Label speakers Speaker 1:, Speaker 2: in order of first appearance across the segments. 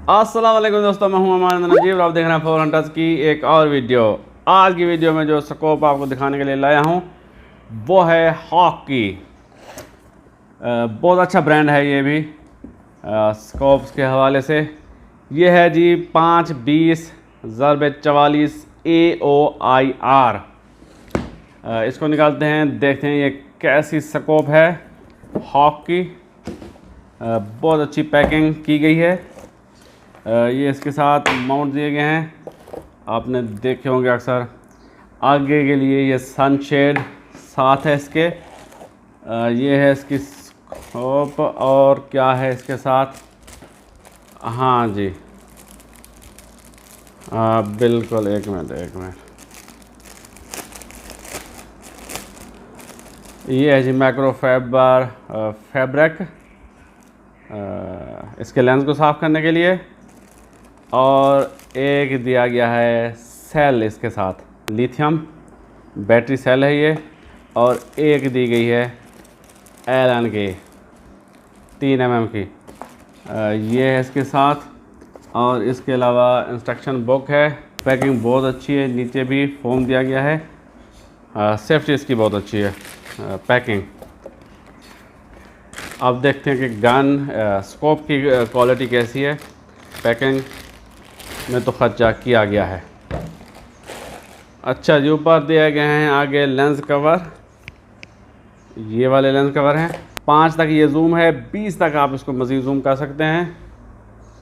Speaker 1: अस्सलाम वालेकुम दोस्तों, मैं हूं अमान नजीब और आप देख रहे हैं फोर हंटर्स की एक और वीडियो। आज की वीडियो में जो स्कोप आपको दिखाने के लिए लाया हूं वो है हॉक की। बहुत अच्छा ब्रांड है ये भी स्कोप्स के हवाले से। ये है जी 5-20x44 AOIR। इसको निकालते हैं, देखते हैं ये कैसी स्कोप है हॉक की। बहुत अच्छी पैकिंग की गई है। ये इसके साथ माउंट दिए गए हैं, आपने देखे होंगे अक्सर। आगे के लिए ये सनशेड साथ है इसके। ये है इसकी स्कोप और क्या है इसके साथ। हाँ जी, बिल्कुल, एक मिनट। ये है जी माइक्रोफाइबर फैब्रिक, इसके लेंस को साफ़ करने के लिए। और एक दिया गया है सेल इसके साथ, लिथियम बैटरी सेल है ये। और एक दी गई है एलन की 3 mm की, ये है इसके साथ। और इसके अलावा इंस्ट्रक्शन बुक है। पैकिंग बहुत अच्छी है, नीचे भी फोम दिया गया है। सेफ्टी इसकी बहुत अच्छी है। पैकिंग अब देखते हैं कि गन स्कोप की क्वालिटी कैसी है। पैकिंग में तो खर्चा किया गया है। अच्छा जी, ऊपर दिए गए हैं आगे लेंस कवर। ये वाले लेंस कवर हैं। 5 तक ये जूम है, 20 तक आप इसको मज़ीद जूम कर सकते हैं।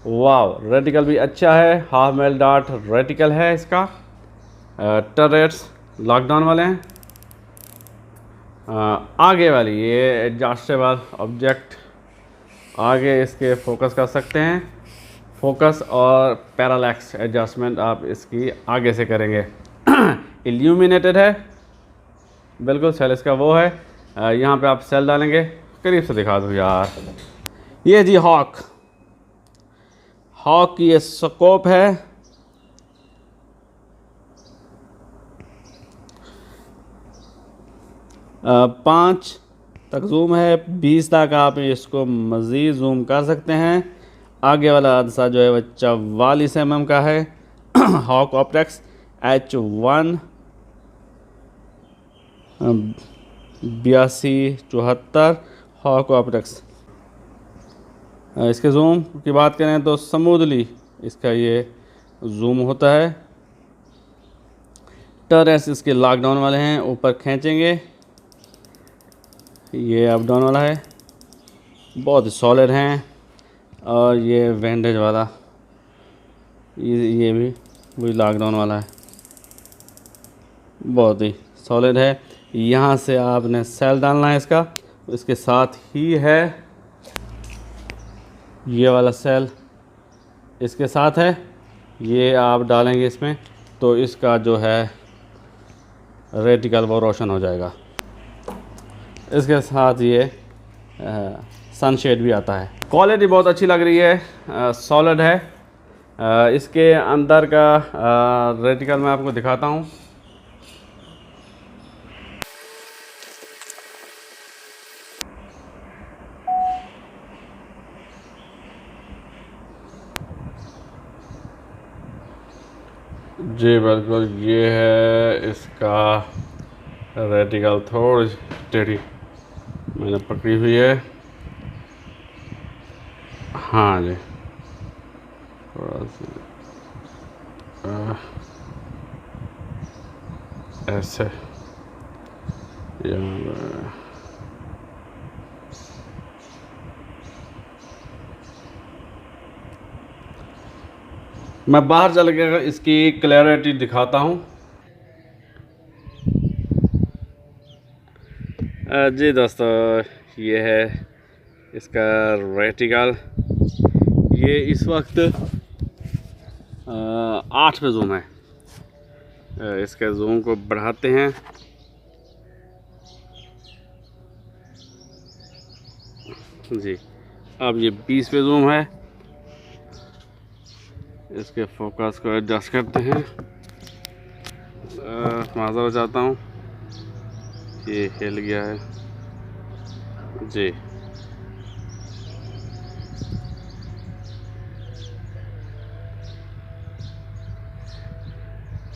Speaker 1: वाव, रेटिकल भी अच्छा है, हाफ मेल डॉट रेटिकल है इसका। टर्रेट्स लॉकडाउन वाले हैं। आगे वाली ये एडजस्टेबल ऑब्जेक्ट, आगे इसके फोकस कर सकते हैं। फोकस और पैरालैक्स एडजस्टमेंट आप इसकी आगे से करेंगे। इल्यूमिनेटेड है बिल्कुल, सेल इसका वो है। यहाँ पे आप सेल डालेंगे। करीब से दिखा दो यार, ये जी हॉक की ये स्कोप है। 5 तक जूम है, 20 तक आप इसको मज़ीद जूम कर सकते हैं। आगे वाला हादसा जो है वह 44 mm का है। Hawk Optex H1 8274 Hawk Optex. इसके जूम की बात करें तो स्मूथली इसका ये जूम होता है। टर्रेट्स इसके लॉकडाउन वाले हैं, ऊपर खींचेंगे, ये अप डाउन वाला है, बहुत सॉलिड हैं। और ये वेंडेज वाला, ये भी वही लॉकडाउन वाला है, बहुत ही सॉलिड है। यहाँ से आपने सेल डालना है इसका, इसके साथ ही है ये वाला सेल इसके साथ है। ये आप डालेंगे इसमें तो इसका जो है रेटिकल वो रोशन हो जाएगा। इसके साथ ये सनशेड भी आता है। क्वालिटी बहुत अच्छी लग रही है, सॉलिड है। इसके अंदर का रेटिकल मैं आपको दिखाता हूँ। जी बिल्कुल, ये है इसका रेटिकल। थोड़ी टेढ़ी मैंने पकड़ी हुई है। हाँ जी, थोड़ा सा ऐसे मैं बाहर चल के इसकी क्लैरिटी दिखाता हूँ। जी दोस्तों, ये है इसका रेटिकल। ये इस वक्त 8 पे जूम है। इसके जूम को बढ़ाते हैं। जी, अब ये 20 पे जूम है। इसके फोकस को एडजस्ट करते हैं। माज़र चाहता हूँ, ये हिल गया है जी।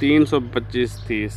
Speaker 1: 325-30.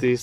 Speaker 1: 30